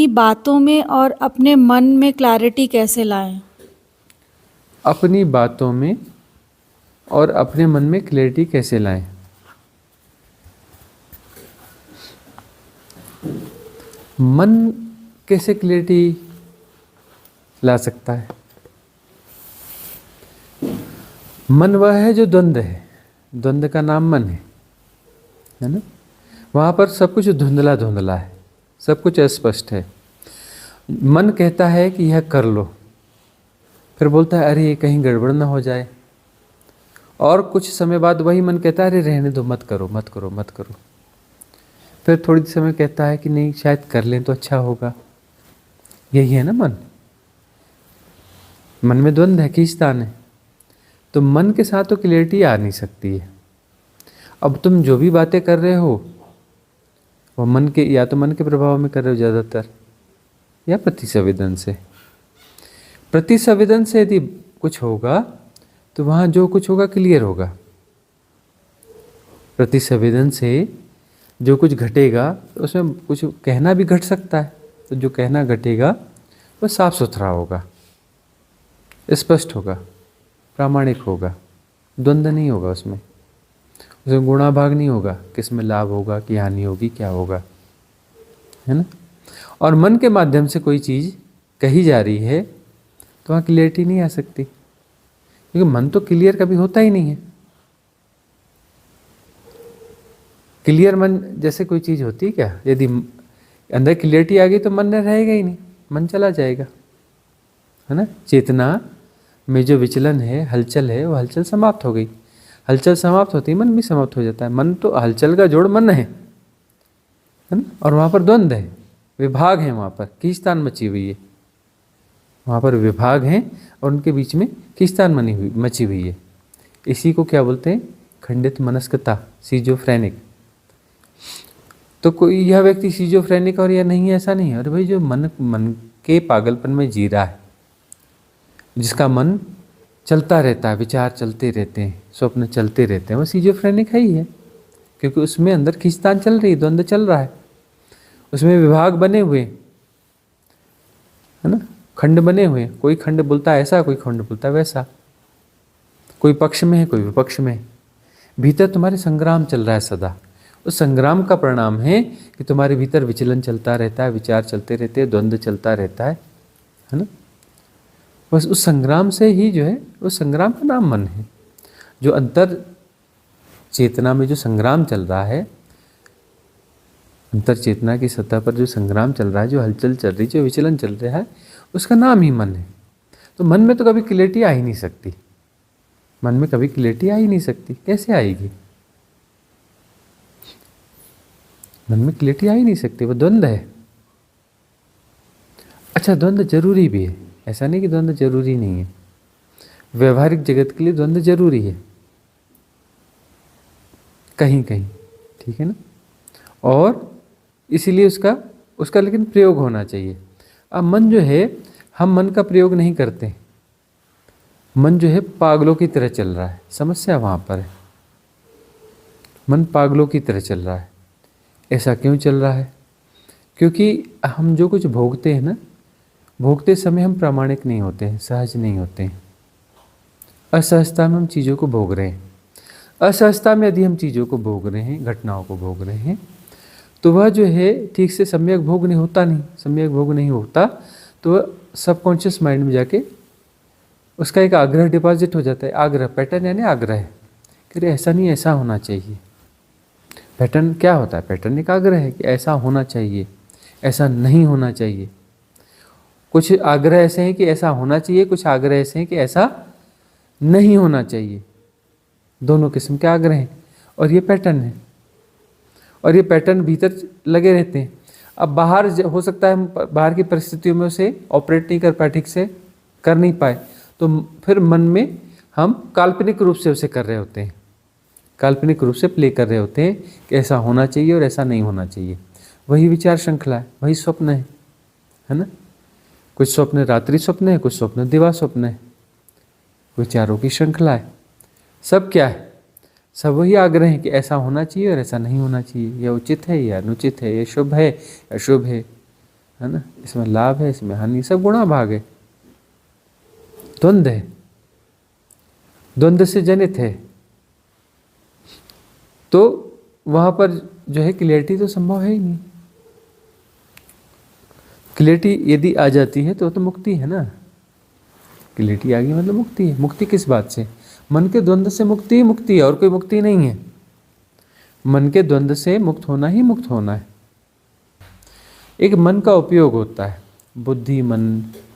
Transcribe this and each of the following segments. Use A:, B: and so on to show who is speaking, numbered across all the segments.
A: अपनी बातों में और अपने मन में क्लैरिटी कैसे लाएं?
B: अपनी बातों में और अपने मन में क्लैरिटी कैसे लाएं? मन कैसे क्लैरिटी ला सकता है? मन वह है जो द्वंद्व है, द्वंद्व का नाम मन है ना। वहाँ पर सब कुछ धुंधला धुंधला है, सब कुछ अस्पष्ट है। मन कहता है कि यह कर लो, फिर बोलता है अरे ये कहीं गड़बड़ ना हो जाए, और कुछ समय बाद वही मन कहता है अरे रहने दो, मत करो मत करो मत करो। फिर थोड़ी समय कहता है कि नहीं शायद कर लें तो अच्छा होगा। यही है ना मन। मन में द्वंद्व है, खींचतान है। तो मन के साथ तो क्लियरिटी आ नहीं सकती है। अब तुम जो भी बातें कर रहे हो वो मन के, या तो मन के प्रभाव में कर रहे हो ज़्यादातर, या प्रतिसंवेदन से। प्रतिसंवेदन से यदि कुछ होगा तो वहाँ जो कुछ होगा क्लियर होगा। प्रतिसंवेदन से जो कुछ घटेगा उसमें कुछ कहना भी घट सकता है, तो जो कहना घटेगा वो साफ सुथरा होगा, स्पष्ट होगा, प्रामाणिक होगा, द्वंद्व नहीं होगा उसमें गुणाभाग नहीं होगा, किसमें लाभ होगा कि हानि होगी, क्या होगा, है ना। और मन के माध्यम से कोई चीज़ कही जा रही है तो वहाँ क्लियरिटी नहीं आ सकती, क्योंकि मन तो क्लियर कभी होता ही नहीं है। क्लियर मन जैसे कोई चीज़ होती है क्या? यदि अंदर क्लियरिटी आ गई तो मन रहेगा ही नहीं, मन चला जाएगा, है ना। चेतना में जो विचलन है, हलचल है, वो हलचल समाप्त हो गई। हलचल समाप्त होती है मन भी समाप्त हो जाता है। मन तो हलचल का जोड़ मन है ना। और वहाँ पर द्वंद्व है, विभाग है, वहाँ पर खींचतान मची हुई है। वहाँ पर विभाग हैं और उनके बीच में खींचतान मची हुई है। इसी को क्या बोलते हैं? खंडित मनस्कता, सीजोफ्रेनिक। तो कोई यह व्यक्ति सीजोफ्रेनिक और यह नहीं है, ऐसा नहीं है। और भाई जो मन के पागलपन में जी रहा है, जिसका मन चलता रहता है, विचार चलते रहते हैं, स्वप्न चलते रहते हैं, वो सीजोफ्रेनिक है ही है, क्योंकि उसमें अंदर खींचतान चल रही है, द्वंद्व चल रहा है, उसमें विभाग बने हुए, है ना, खंड बने हुए। कोई खंड बोलता है ऐसा, कोई खंड बोलता है वैसा, कोई पक्ष में है, कोई विपक्ष में है। भीतर तुम्हारे संग्राम चल रहा है सदा। उस संग्राम का परिणाम है कि तुम्हारे भीतर विचलन चलता रहता है, विचार चलते रहते हैं, द्वंद्व चलता रहता है ना। बस उस संग्राम से ही जो है, उस संग्राम का नाम मन है। जो अंतर चेतना में जो संग्राम चल रहा है, अंतर चेतना की सतह पर जो संग्राम चल रहा है, जो हलचल चल रही है, जो विचलन चल रहा है, उसका नाम ही मन है। तो मन में तो कभी क्लियरिटी आ ही नहीं सकती। मन में कभी क्लियरिटी आ ही नहीं सकती। कैसे आएगी? मन में क्लियरिटी आ ही नहीं सकती, वो द्वंद्व है। अच्छा, द्वंद्व जरूरी भी है, ऐसा नहीं कि द्वंद्व जरूरी नहीं है। व्यवहारिक जगत के लिए द्वंद्व जरूरी है कहीं कहीं, ठीक है ना। और इसीलिए उसका लेकिन प्रयोग होना चाहिए। अब मन जो है, हम मन का प्रयोग नहीं करते। मन जो है पागलों की तरह चल रहा है। समस्या वहाँ पर है, मन पागलों की तरह चल रहा है। ऐसा क्यों चल रहा है? क्योंकि हम जो कुछ भोगते हैं ना, भोगते समय हम प्रामाणिक नहीं होते हैं, सहज नहीं होते हैं। असहजता में हम चीज़ों को भोग रहे हैं। असहजता में यदि हम चीज़ों को भोग रहे हैं, घटनाओं को भोग रहे हैं, तो वह जो है ठीक से सम्यक भोग नहीं होता। नहीं सम्यक भोग नहीं होता तो वह सबकॉन्शियस माइंड में जाके उसका एक आग्रह डिपॉजिट हो जाता है। आग्रह, पैटर्न यानी आग्रह है कि ऐसा नहीं, ऐसा होना चाहिए। पैटर्न क्या होता है? पैटर्न एक आग्रह है कि ऐसा होना चाहिए, ऐसा नहीं होना चाहिए। कुछ आग्रह ऐसे हैं कि ऐसा होना चाहिए, कुछ आग्रह ऐसे हैं कि ऐसा नहीं होना चाहिए। दोनों किस्म के आग्रह हैं और ये पैटर्न है, और ये पैटर्न भीतर लगे रहते हैं। अब बाहर हो सकता है हम बाहर की परिस्थितियों में उसे ऑपरेट नहीं कर पाए, ठीक से कर नहीं पाए, तो फिर मन में हम काल्पनिक रूप से उसे कर रहे होते हैं, काल्पनिक रूप से प्ले कर रहे होते हैं कि ऐसा होना चाहिए और ऐसा नहीं होना चाहिए। वही विचार श्रृंखला है, वही स्वप्न है ना। कुछ स्वप्न रात्रि स्वप्न है, कुछ स्वप्न दिवा स्वप्न है। विचारों की श्रृंखला है। सब क्या है? सब वही आग्रह है कि ऐसा होना चाहिए और ऐसा नहीं होना चाहिए, यह उचित है या अनुचित है, यह शुभ है या अशुभ है, है ना, इसमें लाभ है, इसमें हानि, सब गुणा भाग है, द्वंद्व है, द्वंद्व से जनित है। तो वहां पर जो है क्लियरिटी तो संभव है ही नहीं। क्लियरिटी यदि आ जाती है तो मुक्ति है ना, क्लियरिटी आ गई मतलब मुक्ति है। मुक्ति किस बात से? मन के द्वंद्व से मुक्ति ही मुक्ति है, और कोई मुक्ति नहीं है। मन के द्वंद्व से मुक्त होना ही मुक्त होना है। एक मन का उपयोग होता है, बुद्धि, मन,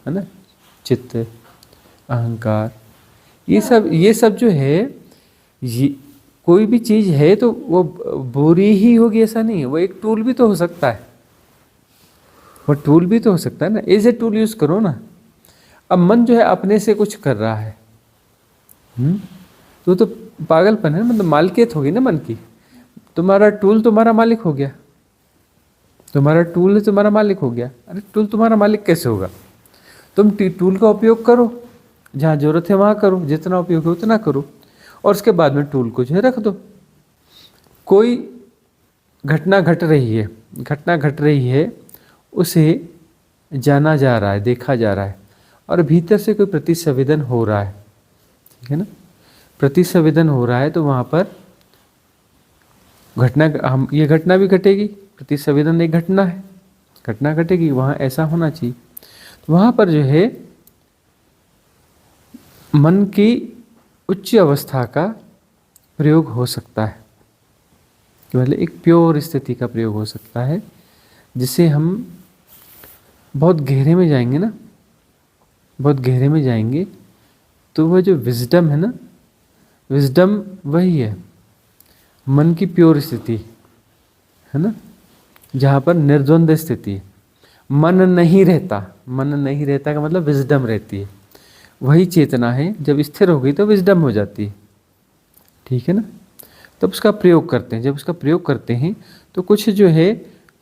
B: है ना, चित्त, अहंकार, ये सब जो है, ये कोई भी चीज है तो वो बुरी ही होगी ऐसा नहीं है। वो एक टूल भी तो हो सकता है, वो टूल भी तो हो सकता है ना, एज ए टूल यूज करो ना। अब मन जो है अपने से कुछ कर रहा है, तो पागलपन है, मतलब मालिकियत होगी ना मन की। तुम्हारा टूल तुम्हारा मालिक हो गया, तुम्हारा टूल तुम्हारा मालिक हो गया। अरे टूल तुम्हारा मालिक कैसे होगा? तुम टूल का उपयोग करो, जहाँ जरूरत है वहाँ करो, जितना उपयोग है उतना करो, और उसके बाद में टूल को जो है रख दो। कोई घटना घट रही है, उसे जाना जा रहा है, देखा जा रहा है, और भीतर से कोई प्रतिसंवेदन हो रहा है, ठीक है ना, प्रतिसंवेदन हो रहा है, तो वहाँ पर ये घटना भी घटेगी। प्रतिसंवेदन एक घटना है, घटना घटेगी, वहाँ ऐसा होना चाहिए। तो वहाँ पर जो है मन की उच्च अवस्था का प्रयोग हो सकता है, केवल एक प्योर स्थिति का प्रयोग हो सकता है, जिसे हम बहुत गहरे में जाएंगे ना, बहुत गहरे में जाएंगे तो वह जो विजडम है ना, विजडम वही है मन की प्योर स्थिति, है ना, जहाँ पर निर्द्वंद स्थिति है। मन नहीं रहता का मतलब विजडम रहती है, वही चेतना है। जब स्थिर हो गई तो विजडम हो जाती है, ठीक है ना। तब उसका प्रयोग करते हैं। जब उसका प्रयोग करते हैं तो कुछ जो है,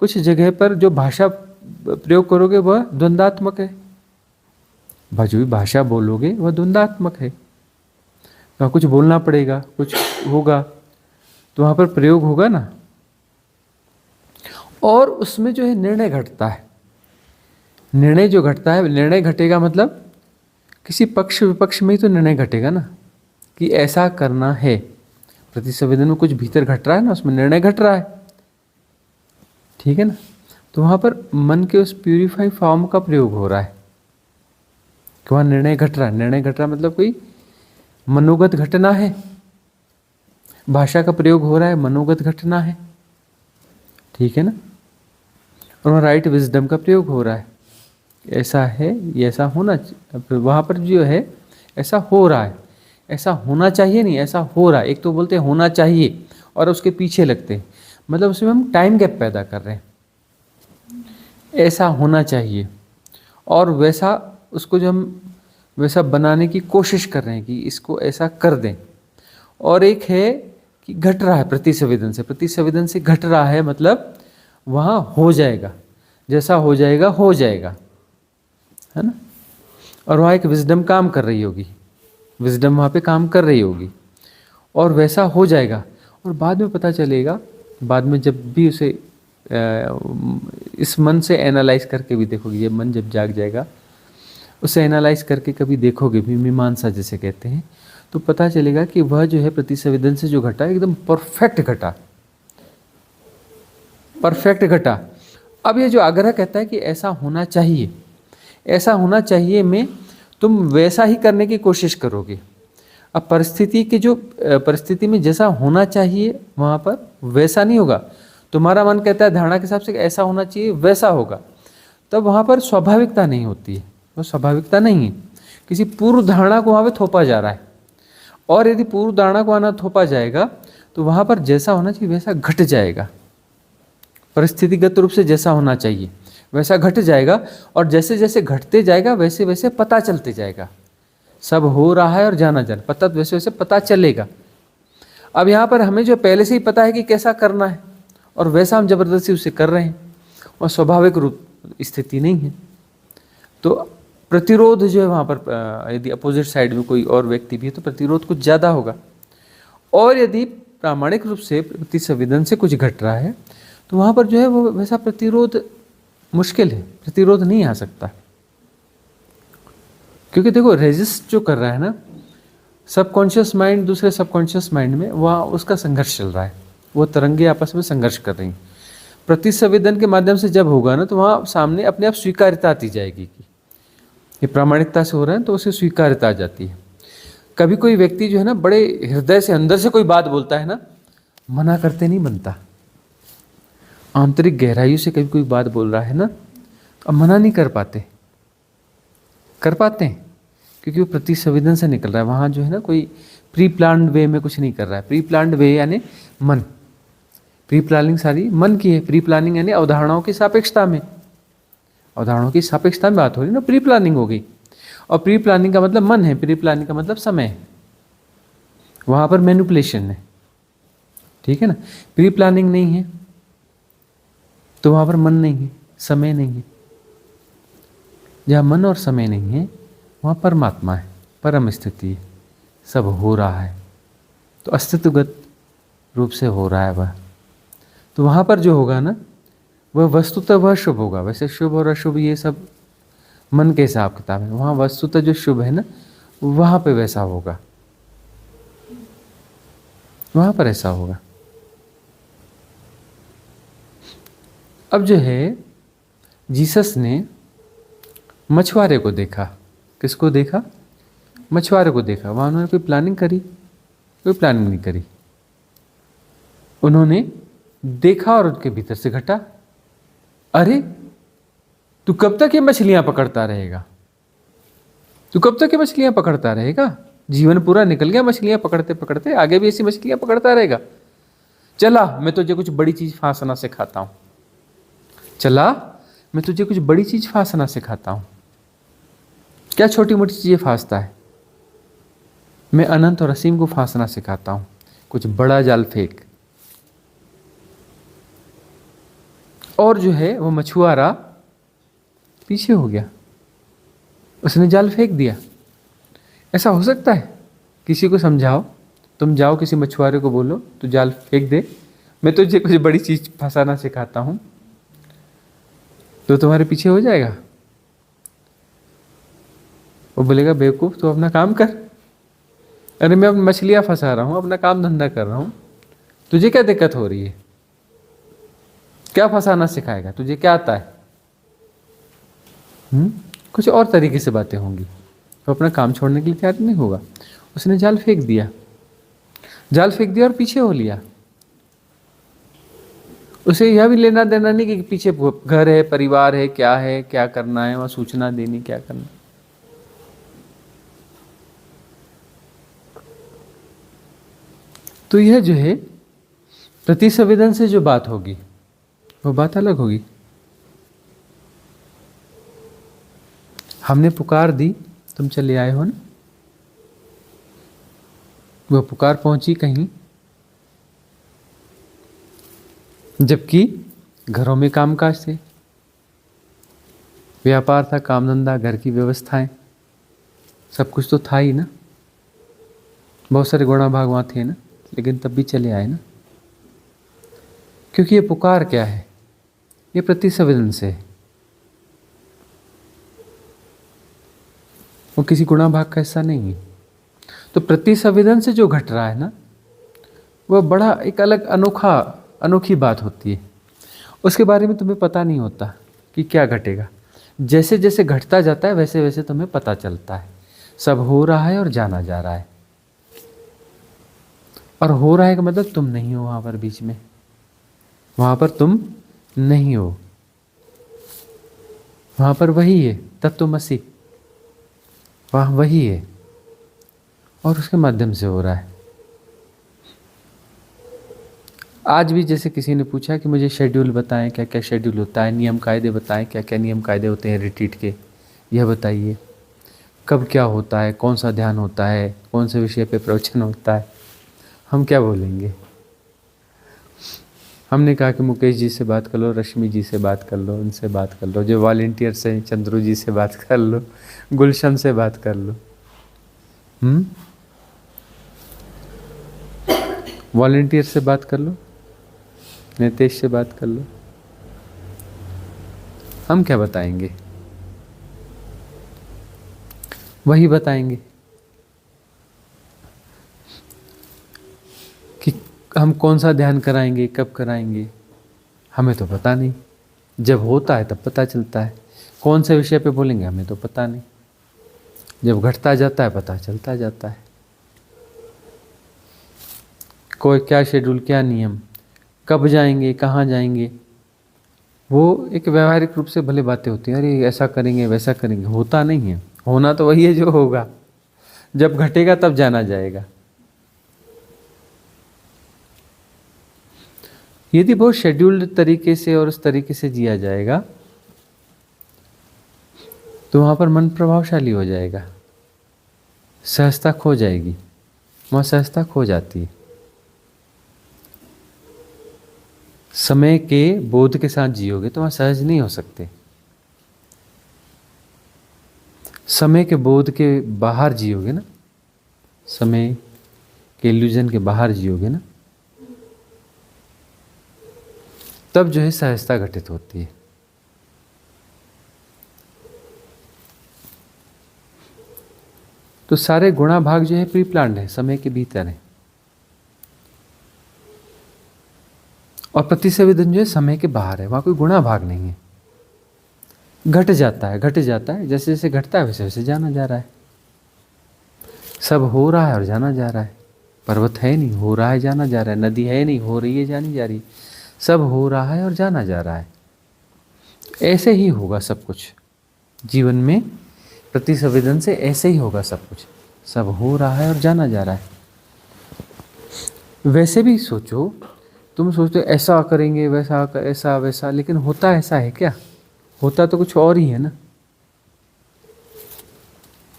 B: कुछ जगह पर जो भाषा प्रयोग करोगे वह द्वंद्वात्मक है, जो भी भाषा बोलोगे वह द्वंद्वात्मक है। वहाँ कुछ बोलना पड़ेगा, कुछ होगा, तो वहाँ पर प्रयोग होगा ना, और उसमें जो है निर्णय घटता है। निर्णय जो घटता है, निर्णय घटेगा मतलब किसी पक्ष विपक्ष में ही तो निर्णय घटेगा ना, कि ऐसा करना है। प्रतिसंवेदन में कुछ भीतर घट रहा है ना, उसमें निर्णय घट रहा है, ठीक है ना। तो वहाँ पर मन के उस प्यूरिफाई फॉर्म का प्रयोग हो रहा है, कि वहाँ निर्णय घट रहा है। निर्णय घट रहा मतलब कोई मनोगत घटना है, भाषा का प्रयोग हो रहा है, मनोगत घटना है, ठीक है ना। और वहाँ राइट विजडम का प्रयोग हो रहा है, ऐसा है, ये ऐसा होना, वहाँ पर जो है ऐसा हो रहा है, ऐसा होना चाहिए नहीं, ऐसा हो रहा है। एक तो बोलते हैं होना चाहिए और उसके पीछे लगते हैं, मतलब उसमें हम टाइम गैप पैदा कर रहे हैं। ऐसा होना चाहिए और वैसा, उसको जो हम वैसा बनाने की कोशिश कर रहे हैं कि इसको ऐसा कर दें। और एक है कि घट रहा है प्रतिसंवेदन से घट रहा है, मतलब वहाँ हो जाएगा, जैसा हो जाएगा हो जाएगा, है ना। और वहाँ एक विजडम काम कर रही होगी, विजडम वहाँ पे काम कर रही होगी, और वैसा हो जाएगा। और बाद में पता चलेगा, बाद में जब भी उसे इस मन से एनालाइज करके भी देखोगे, ये मन जब जाग जाएगा, उसे एनालाइज करके कभी देखोगे भी, मीमांसा जैसे कहते हैं, तो पता चलेगा कि वह जो है प्रतिसंवेदन से जो घटा एकदम परफेक्ट घटा, परफेक्ट घटा। अब ये जो आग्रह कहता है कि ऐसा होना चाहिए, ऐसा होना चाहिए में तुम वैसा ही करने की कोशिश करोगे। अब परिस्थिति में जैसा होना चाहिए वहाँ पर वैसा नहीं होगा। तुम्हारा मन कहता है धारणा के हिसाब से ऐसा होना चाहिए, वैसा होगा, तब वहाँ पर स्वाभाविकता नहीं होती है, वो स्वाभाविकता नहीं है। किसी पूर्व धारणा को वहाँ पे थोपा जा रहा है, और यदि पूर्व धारणा को आना थोपा जाएगा तो वहाँ पर जैसा होना चाहिए वैसा घट जाएगा। परिस्थितिगत रूप से जैसा होना चाहिए वैसा घट जाएगा, और जैसे जैसे घटते जाएगा वैसे वैसे पता चलते जाएगा। सब हो रहा है और जाना पता वैसे वैसे पता चलेगा। अब यहाँ पर हमें जो पहले से ही पता है कि कैसा करना है, और वैसा हम जबरदस्ती उसे कर रहे हैं, और स्वाभाविक रूप स्थिति नहीं है, तो प्रतिरोध जो है वहाँ पर, यदि अपोजिट साइड में कोई और व्यक्ति भी है तो प्रतिरोध कुछ ज़्यादा होगा। और यदि प्रामाणिक रूप से प्रतिसंवेदन से कुछ घट रहा है तो वहाँ पर जो है वो वैसा प्रतिरोध मुश्किल है, प्रतिरोध नहीं आ सकता। क्योंकि देखो रेजिस्ट जो कर रहा है ना, सबकॉन्शियस माइंड दूसरे सबकॉन्शियस माइंड में, वहाँ उसका संघर्ष चल रहा है, वो तरंगे आपस में संघर्ष कर रही हैं। प्रतिसंवेदन के माध्यम से जब होगा ना, तो वहाँ सामने अपने आप स्वीकार्यता आती जाएगी कि ये प्रामाणिकता से हो रहा है, तो उसे स्वीकार्यता आ जाती है। कभी कोई व्यक्ति जो है ना, बड़े हृदय से अंदर से कोई बात बोलता है ना, मना करते नहीं बनता। आंतरिक गहराइयों से कभी कोई बात बोल रहा है ना, अब मना नहीं कर पाते हैं, क्योंकि वो प्रतिसंवेदन से निकल रहा है। वहाँ जो है ना, कोई प्री प्लान्ड वे में कुछ नहीं कर रहा है। प्री प्लान्ड वे यानी मन, प्री प्लानिंग सारी मन की है। प्री प्लानिंग यानी अवधारणाओं की सापेक्षता में, अवधारणाओं की सापेक्षता में बात हो रही ना, प्री प्लानिंग हो गई। और प्री प्लानिंग का मतलब मन है, प्री प्लानिंग का मतलब समय है, वहाँ पर मैनिपुलेशन है, ठीक है ना। प्री प्लानिंग नहीं है तो वहाँ पर मन नहीं है, समय नहीं है। जहाँ मन और समय नहीं है, वहाँ परमात्मा है, परम स्थिति है, सब हो रहा है, तो अस्तित्वगत रूप से हो रहा है वह। तो वहाँ पर जो होगा ना, वह वस्तुतः वह शुभ होगा। वैसे शुभ और अशुभ ये सब मन के हिसाब किताब है, वहाँ वस्तुतः जो शुभ है ना, वहाँ पे वैसा होगा, वहाँ पर ऐसा होगा। अब जो है, जीसस ने मछुआरे को देखा। किसको देखा? मछुआरे को देखा। वहाँ उन्होंने कोई प्लानिंग करी? कोई प्लानिंग नहीं करी। उन्होंने देखा और उनके भीतर से घटा, अरे तू कब तक ये मछलियां पकड़ता रहेगा? तू कब तक ये मछलियां पकड़ता रहेगा? जीवन पूरा निकल गया मछलियां पकड़ते पकड़ते, आगे भी ऐसी मछलियां पकड़ता रहेगा? चला मैं तुझे कुछ बड़ी चीज फांसना सिखाता हूं, चला मैं तुझे कुछ बड़ी चीज फांसना सिखाता हूं। क्या छोटी मोटी चीजें फांसता है? मैं अनंत और असीम को फांसना सिखाता हूं। कुछ बड़ा जाल फेंक। और जो है वो मछुआरा पीछे हो गया, उसने जाल फेंक दिया। ऐसा हो सकता है? किसी को समझाओ, तुम जाओ किसी मछुआरे को बोलो तू जाल फेंक दे, मैं तुझे कुछ बड़ी चीज फंसाना सिखाता हूं, तो तुम्हारे पीछे हो जाएगा? वो बोलेगा बेवकूफ तू अपना काम कर। अरे मैं मछलियां फंसा रहा हूं, अपना काम धंधा कर रहा हूं, तुझे क्या दिक्कत हो रही है? क्या फंसाना सिखाएगा? तुझे क्या आता है? कुछ और तरीके से बातें होंगी। तो अपना काम छोड़ने के लिए तैयार नहीं होगा। उसने जाल फेंक दिया, जाल फेंक दिया और पीछे हो लिया। उसे यह भी लेना देना नहीं कि पीछे घर है, परिवार है, क्या करना है, वहां सूचना देनी, क्या करना। तो यह जो है प्रतिसंवेदन से जो बात होगी, वो बात अलग होगी। हमने पुकार दी, तुम चले आए हो ना। वो पुकार पहुंची कहीं, जबकि घरों में कामकाज थे, व्यापार था, काम धंधा, घर की व्यवस्थाएं, सब कुछ तो था ही ना। बहुत सारे गुणा भाग वहाँ थे ना, लेकिन तब भी चले आए ना। क्योंकि ये पुकार क्या है? ये प्रतिसंवेदन से है। वो किसी गुणा भाग का हिस्सा नहीं है। तो प्रतिसंवेदन से जो घट रहा है ना, वह बड़ा एक अलग अनोखी बात होती है। उसके बारे में तुम्हें पता नहीं होता कि क्या घटेगा। जैसे जैसे घटता जाता है वैसे वैसे तुम्हें पता चलता है सब हो रहा है और जाना जा रहा है। और हो रहा है का मतलब तुम नहीं हो वहां पर बीच में, वहां पर तुम नहीं हो, वहां पर वही है तत्वमसि, वहां वही है और उसके माध्यम से हो रहा है। आज भी जैसे किसी ने पूछा कि मुझे शेड्यूल बताएं, क्या क्या शेड्यूल होता है, नियम कायदे बताएं, क्या क्या नियम कायदे होते हैं रिट्रीट के, यह बताइए, कब क्या होता है, कौन सा ध्यान होता है, कौन से विषय पे प्रवचन होता है। हम क्या बोलेंगे? हमने कहा कि मुकेश जी से बात कर लो, रश्मि जी से बात कर लो, उनसे बात कर लो, जो वॉलंटियर्स हैं चंद्रू जी से बात कर लो, गुलशन से बात कर लो। वॉलंटियर से बात कर लो, नितेश से बात कर लो, हम क्या बताएंगे? वही बताएंगे कि हम कौन सा ध्यान कराएंगे, कब कराएंगे, हमें तो पता नहीं। जब होता है तब पता चलता है। कौन से विषय पे बोलेंगे हमें तो पता नहीं। जब घटता जाता है पता चलता जाता है। कोई क्या शेड्यूल, क्या नियम, कब जाएंगे, कहाँ जाएंगे, वो एक व्यवहारिक रूप से भले बातें होती हैं, अरे ऐसा करेंगे वैसा करेंगे, होता नहीं है। होना तो वही है जो होगा। जब घटेगा तब जाना जाएगा। यदि बहुत शेड्यूल्ड तरीके से और उस तरीके से जिया जाएगा तो वहाँ पर मन प्रभावशाली हो जाएगा, सहजता खो जाएगी। वहाँ सहजता खो जाती है। समय के बोध के साथ जियोगे तो वहाँ सहज नहीं हो सकते। समय के बोध के बाहर जियोगे ना, समय के इल्यूजन के बाहर जियोगे ना, तब जो है सहजता घटित होती है। तो सारे गुणा भाग जो है प्री प्लान्ड है, समय के भीतर है। और प्रतिसंवेदन जो है समय के बाहर है, वहां कोई गुणा भाग नहीं है। घट जाता है, घट जाता है, जैसे जैसे घटता है वैसे वैसे जाना जा रहा है। सब हो रहा है और जाना जा रहा है। पर्वत है नहीं, हो रहा है, जाना जा रहा है। नदी है नहीं, हो रही है, जानी जा रही है। सब हो रहा है और जाना जा रहा है। ऐसे ही होगा सब कुछ जीवन में। प्रतिसंवेदन से ऐसे ही होगा सब कुछ। सब हो रहा है और जाना जा रहा है। वैसे भी सोचो, तुम सोचते ऐसा करेंगे, वैसा ऐसा वैसा, लेकिन होता ऐसा है क्या? होता तो कुछ और ही है ना।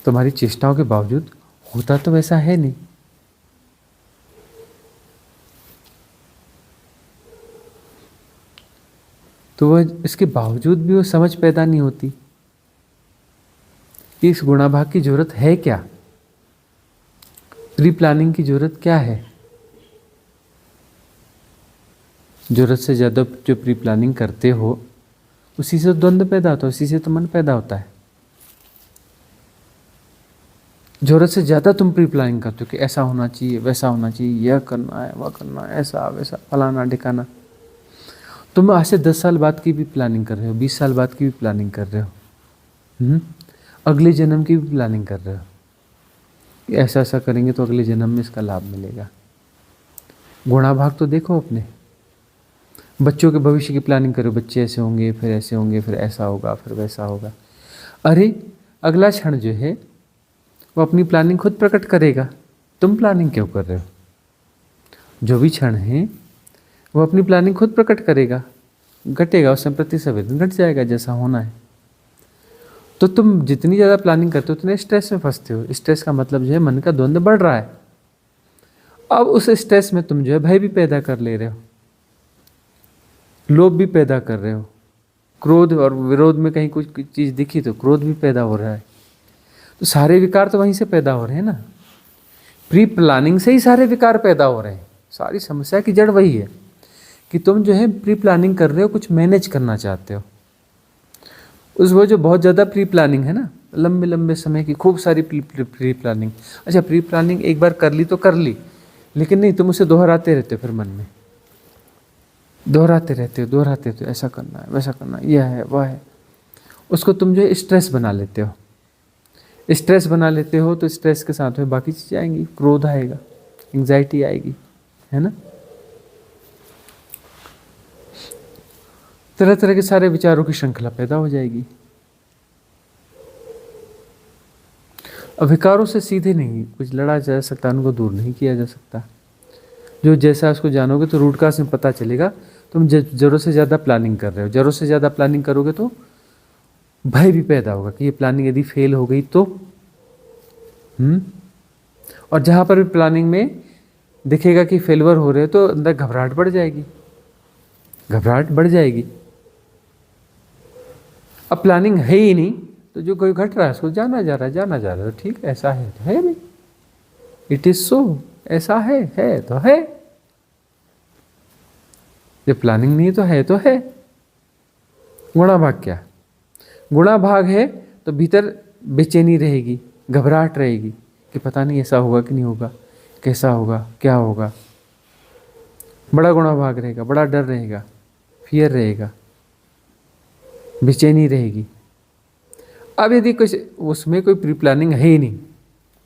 B: तुम्हारी चेष्टाओं के बावजूद होता तो वैसा है नहीं। तो वह इसके बावजूद भी वो समझ पैदा नहीं होती कि इस गुणाभाग की जरूरत है क्या, प्री प्लानिंग की जरूरत क्या है। जरूरत से ज़्यादा जो प्री प्लानिंग करते हो उसी से द्वंद्व पैदा होता है, उसी से तो मन पैदा होता है। जरूरत से ज़्यादा तुम प्री प्लानिंग करते हो कि ऐसा होना चाहिए, वैसा होना चाहिए, यह करना है, वह करना है, ऐसा वैसा, फलाना ढिकाना। तुम आज से 10 साल बाद की भी प्लानिंग कर रहे हो, 20 साल बाद की भी प्लानिंग कर रहे हो, अगले जन्म की भी प्लानिंग कर रहे हो। ऐसा ऐसा करेंगे तो अगले जन्म में इसका लाभ मिलेगा। गुणा भाग तो देखो अपने। बच्चों के भविष्य की प्लानिंग करो, बच्चे ऐसे होंगे, फिर ऐसे होंगे, फिर ऐसा होगा, फिर वैसा होगा। अरे अगला क्षण जो है वो अपनी प्लानिंग खुद प्रकट करेगा। तुम प्लानिंग क्यों कर रहे हो? जो भी क्षण है वो अपनी प्लानिंग खुद प्रकट करेगा, घटेगा, उसमें प्रतिसंवेदन घट जाएगा जैसा होना है। तो तुम जितनी ज़्यादा प्लानिंग करते हो उतने स्ट्रेस में फंसते हो। स्ट्रेस का मतलब जो है मन का द्वंद्व बढ़ रहा है। अब उस स्ट्रेस में तुम जो है भय भी पैदा कर ले रहे हो, लोभ भी पैदा कर रहे हो, क्रोध और विरोध में कहीं कुछ चीज़ दिखी तो क्रोध भी पैदा हो रहा है। तो सारे विकार तो वहीं से पैदा हो रहे हैं ना। प्री प्लानिंग से ही सारे विकार पैदा हो रहे हैं। सारी समस्या की जड़ वही है कि तुम जो है प्री प्लानिंग कर रहे हो, कुछ मैनेज करना चाहते हो। उस वो जो बहुत ज़्यादा प्री प्लानिंग है ना, लंबे लंबे समय की खूब सारी प्री प्लानिंग। अच्छा, प्री प्लानिंग एक बार कर ली तो कर ली, लेकिन नहीं, तुम उसे दोहराते रहते हो। फिर मन में दोहराते रहते हो, ऐसा करना है, वैसा करना है, यह है, वह है। उसको तुम जो है स्ट्रेस बना लेते हो। स्ट्रेस बना लेते हो तो स्ट्रेस के साथ में बाकी चीज़ें आएंगी, क्रोध आएगा, एंग्जाइटी आएगी, है ना। तरह तरह के सारे विचारों की श्रृंखला पैदा हो जाएगी। अब विकारों से सीधे नहीं कुछ लड़ा जा सकता, उनको दूर नहीं किया जा सकता। जो जैसा उसको जानोगे तो रूट काज में पता चलेगा। तुम जरूरत से ज़्यादा प्लानिंग कर रहे हो। जरूरत से ज़्यादा प्लानिंग करोगे तो भय भी पैदा होगा कि ये प्लानिंग यदि फेल हो गई तो। और जहाँ पर भी प्लानिंग में दिखेगा कि फेलवर हो रहे हो तो अंदर घबराहट बढ़ जाएगी, घबराहट बढ़ जाएगी। अब प्लानिंग है ही नहीं तो जो कोई घट रहा है उसको जाना जा रहा है, तो ठीक, ऐसा है तो है भाई, इट इज सो, ऐसा है तो है। जब प्लानिंग नहीं तो है तो है। गुणा भाग क्या? गुणा भाग है तो भीतर बेचैनी रहेगी, घबराहट रहेगी कि पता नहीं ऐसा होगा कि नहीं होगा, कैसा होगा, क्या होगा। बड़ा गुणा भाग रहेगा, बड़ा डर रहेगा, फियर रहेगा, बेचैनी रहेगी। अब यदि कुछ उसमें कोई प्री प्लानिंग है ही नहीं,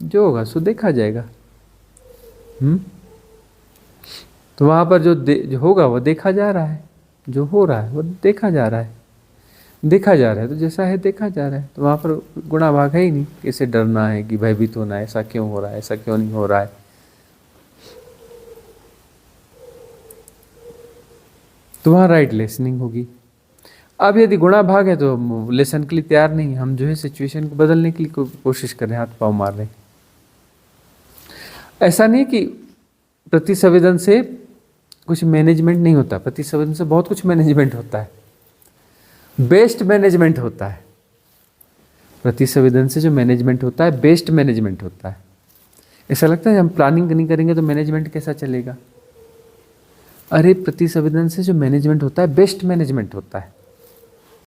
B: जो होगा सो देखा जाएगा। तो वहाँ पर जो होगा वो देखा जा रहा है, जो हो रहा है वो देखा जा रहा है, देखा जा रहा है तो जैसा है देखा जा रहा है। तो वहाँ पर गुणा भाग है ही नहीं कि इसे डरना है, कि भयभीत होना है, ऐसा क्यों हो रहा है, ऐसा क्यों नहीं हो रहा है। तो वहाँ राइट लिसनिंग होगी। अब यदि गुणा भाग है तो लेसन के लिए तैयार नहीं, हम जो है सिचुएशन को बदलने के लिए कोशिश कर रहे हैं, हाथ पाँव मार रहे हैं। ऐसा नहीं कि प्रतिसंवेदन से कुछ मैनेजमेंट नहीं होता, प्रतिसंवेदन से बहुत कुछ मैनेजमेंट होता है, बेस्ट मैनेजमेंट होता है। प्रतिसंवेदन से जो मैनेजमेंट होता है बेस्ट मैनेजमेंट होता है। ऐसा लगता है हम प्लानिंग नहीं करेंगे तो मैनेजमेंट कैसा चलेगा। अरे प्रतिसंवेदन से जो मैनेजमेंट होता है बेस्ट मैनेजमेंट होता है।